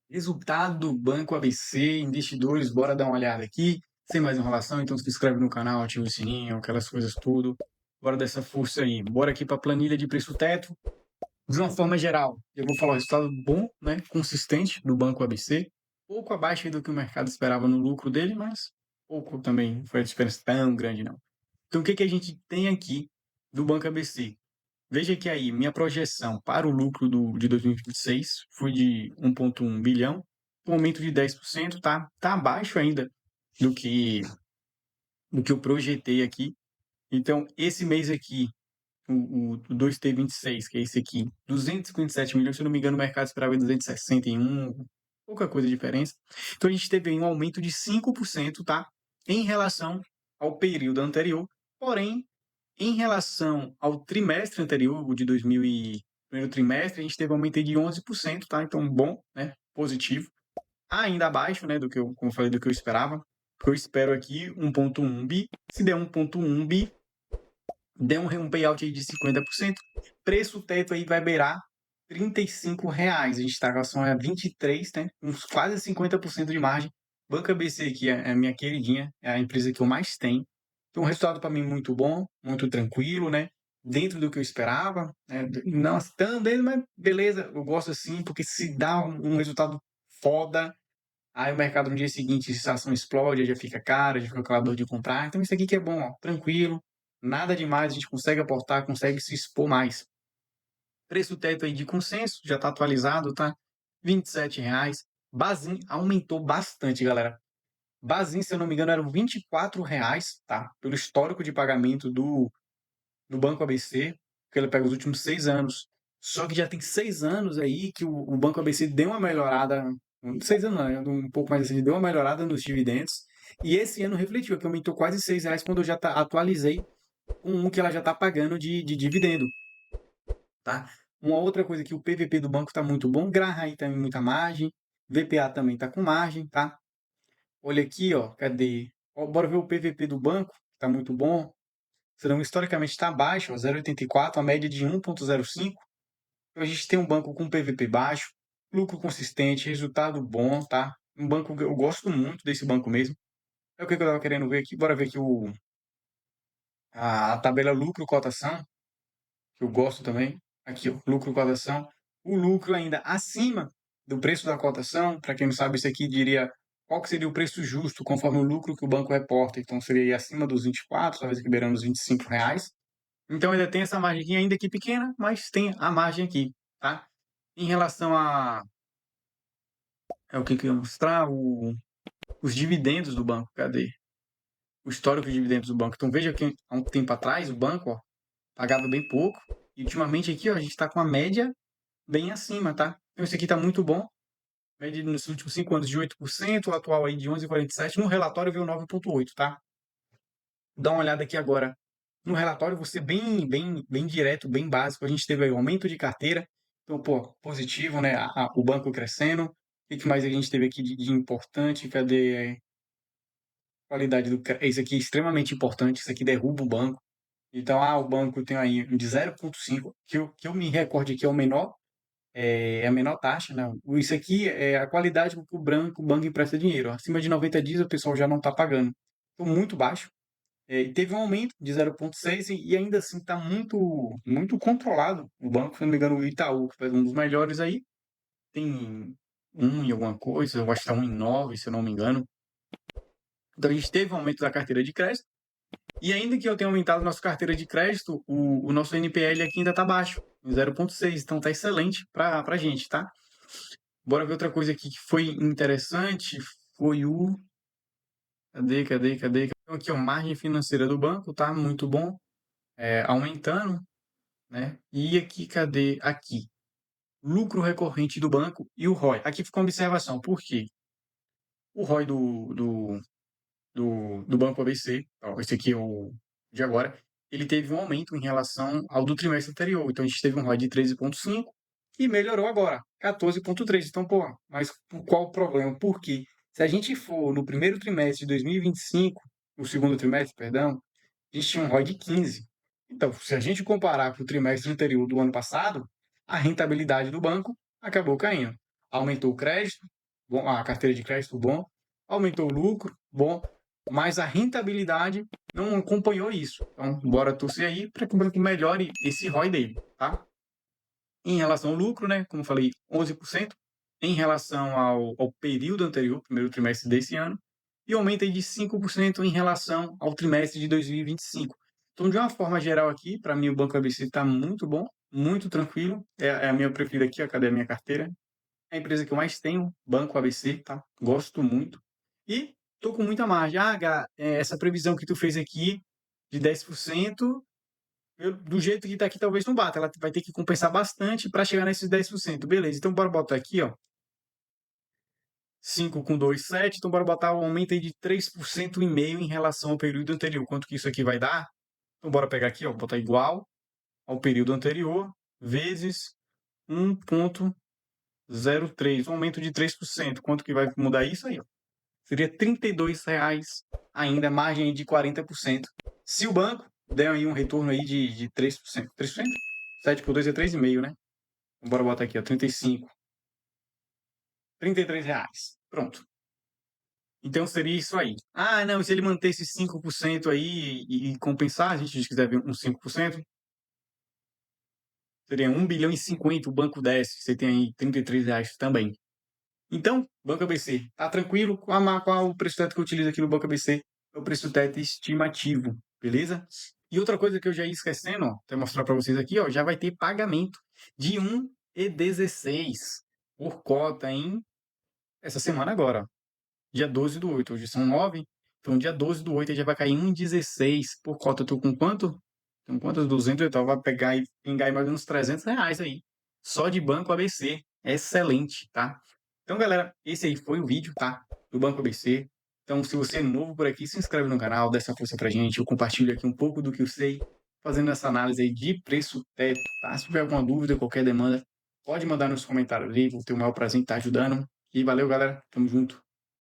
Resultado do Banco ABC, investidores, bora dar uma olhada aqui. Sem mais enrolação, então se inscreve no canal, ativa o sininho, aquelas coisas tudo. Bora dessa força aí. Bora aqui para a planilha de preço teto. De uma forma geral, eu vou falar o resultado bom, né, consistente do Banco ABC. Pouco abaixo do que o mercado esperava no lucro dele, mas pouco também, não foi a diferença tão grande não. Então o que a gente tem aqui do Banco ABC? Veja que aí, minha projeção para o lucro de 2026 foi de 1,1 bilhão, um aumento de 10%, tá abaixo ainda do que, do que eu projetei aqui. Então, esse mês aqui, o 2T26, que é esse aqui, 257 milhões, se eu não me engano, o mercado esperava 261, pouca coisa de diferença. Então, a gente teve aí um aumento de 5%, tá? Em relação ao período anterior, porém, em relação ao trimestre anterior, o de 2000 e primeiro trimestre, a gente teve um aumento de 11%, tá? Então, bom, né? Positivo. Ainda abaixo, né, do que eu, como eu falei, do que eu esperava. Porque eu espero aqui 1,1 bi. Se der 1,1 bi, der um payout aí de 50%, preço teto aí vai beirar R$ 35. A gente está com a ação a 23, né? Uns quase 50% de margem. Banco ABC aqui é a minha queridinha, é a empresa que eu mais tenho. Então, um resultado para mim muito bom, muito tranquilo, né? Dentro do que eu esperava, né? Não também, mas beleza, eu gosto assim, porque se dá um resultado foda, aí o mercado no dia seguinte, a ação explode, já fica cara, já fica aquela dor de comprar. Então, isso aqui que é bom, ó, tranquilo, nada demais, a gente consegue aportar, consegue se expor mais. Preço teto aí de consenso, já está atualizado, tá? R$ 27. Bazin aumentou bastante, galera. Bazin, se eu não me engano, eram R$ 24, tá? Pelo histórico de pagamento do Banco ABC, que ele pega os últimos 6 anos. Só que já tem 6 anos aí que o Banco ABC deu uma melhorada, 6 anos, né? Um pouco mais assim, deu uma melhorada nos dividendos. E esse ano refletiu, que aumentou quase R$ 6 quando eu já atualizei com um que ela já está pagando de dividendo, tá? Uma outra coisa que o PVP do banco está muito bom, Graham aí também muita margem, VPA também está com margem, tá? Olha aqui, ó, cadê? Ó, bora ver o PVP do banco, está muito bom. Senão, historicamente está baixo, 0,84, a média de 1,05. Então, a gente tem um banco com PVP baixo, lucro consistente, resultado bom, tá? Um banco que eu gosto muito desse banco mesmo. É o que eu estava querendo ver aqui. Bora ver aqui a tabela lucro-cotação, que eu gosto também. Aqui, ó, lucro-cotação. O lucro ainda acima do preço da cotação. Para quem não sabe, isso aqui diria qual que seria o preço justo conforme o lucro que o banco reporta. Então, seria acima dos 24, talvez aqui beirando os R$ 25. Então ainda tem essa margem aqui, ainda que pequena, mas tem a margem aqui, tá? Em relação a... É o que eu ia mostrar? Os dividendos do banco, cadê? O histórico de dividendos do banco. Então veja que há um tempo atrás o banco, ó, pagava bem pouco. E ultimamente aqui, ó, a gente está com a média bem acima, tá? Então isso aqui está muito bom. Média nos últimos 5 anos de 8%, o atual aí de 11,47%. No relatório veio 9,8%, tá? Dá uma olhada aqui agora. No relatório, você bem direto, bem básico. A gente teve aí o aumento de carteira. Então, pô, positivo, né? O banco crescendo. O que mais a gente teve aqui de importante? Cadê qualidade do... Isso aqui é extremamente importante. Isso aqui derruba o banco. Então, o banco tem aí um de 0,5, que eu me recorde aqui é o menor, é a menor taxa, né? Isso aqui é a qualidade com que o banco empresta dinheiro. Acima de 90 dias, o pessoal já não está pagando. Então, muito baixo. E teve um aumento de 0,6 e ainda assim está muito controlado. O banco, se não me engano, o Itaú, que foi um dos melhores aí, tem um e alguma coisa, eu acho que está 1,9, se eu não me engano. Então a gente teve um aumento da carteira de crédito. E ainda que eu tenha aumentado nossa carteira de crédito, o nosso NPL aqui ainda está baixo, em 0,6. Então está excelente para a gente, tá? Bora ver outra coisa aqui que foi interessante, foi o... Cadê? Então, aqui, ó, margem financeira do banco, tá? Muito bom. Aumentando, né? E aqui, cadê? Aqui. Lucro recorrente do banco e o ROI. Aqui fica uma observação. Por quê? O ROI do Banco ABC, ó, esse aqui é o de agora, ele teve um aumento em relação ao do trimestre anterior. Então, a gente teve um ROI de 13,5 e melhorou agora, 14,3. Então, pô, mas qual o problema? Por quê? Se a gente for no primeiro trimestre de 2025, no segundo trimestre, perdão, a gente tinha um ROI de 15. Então, se a gente comparar com o trimestre anterior do ano passado, a rentabilidade do banco acabou caindo. Aumentou o crédito, bom, a carteira de crédito, bom, aumentou o lucro, bom, mas a rentabilidade não acompanhou isso. Então, bora torcer aí para que o banco melhore esse ROI dele, tá? Em relação ao lucro, né, como falei, 11%, em relação ao período anterior, primeiro trimestre desse ano, e aumenta aí de 5% em relação ao trimestre de 2025. Então, de uma forma geral aqui, para mim o Banco ABC está muito bom, muito tranquilo, é a minha preferida aqui, ó, cadê a minha carteira? É a empresa que eu mais tenho, Banco ABC, tá? Gosto muito. E tô com muita margem. Ah, Gá, essa previsão que tu fez aqui de 10%, do jeito que tá aqui, talvez não bata. Ela vai ter que compensar bastante para chegar nesses 10%. Beleza, então bora botar aqui, ó. 5 com 2, 7. Então bora botar um aumento aí de 3,5% em relação ao período anterior. Quanto que isso aqui vai dar? Então bora pegar aqui, ó, botar igual ao período anterior, vezes 1,03, um aumento de 3%. Quanto que vai mudar isso aí, ó? Seria R$ 32 ainda, margem de 40%. Se o banco der aí um retorno aí de 3%. 3%? 7 por 2 é 3,5, né? Então, bora botar aqui, ó, 35. R$ 33. Pronto. Então seria isso aí. Ah, não, se ele manter esses 5% aí e compensar, a gente quiser ver uns 5%, seria 1,50 bilhão o banco desce. Você tem aí R$ 33 também. Então, Banco ABC, tá tranquilo? Qual o preço teto que eu utilizo aqui no Banco ABC? É o preço teto estimativo, beleza? E outra coisa que eu já ia esquecendo, ó, até mostrar para vocês aqui, ó, já vai ter pagamento de 1,16 por cota em essa semana agora, ó, dia 12 do 8, hoje são 9, então dia 12 do 8 já vai cair 1,16 por cota. Eu tô com quanto? Com quantas? 200 e tal, vai pegar e pingar aí mais uns R$ 300 aí, só de Banco ABC. Excelente, tá? Então, galera, esse aí foi o vídeo, tá? Do Banco ABC. Então, se você é novo por aqui, se inscreve no canal, dá essa força pra gente. Eu compartilho aqui um pouco do que eu sei, fazendo essa análise aí de preço teto, tá? Se tiver alguma dúvida, qualquer demanda, pode mandar nos comentários aí. Vou ter o maior prazer em estar ajudando. E valeu, galera. Tamo junto.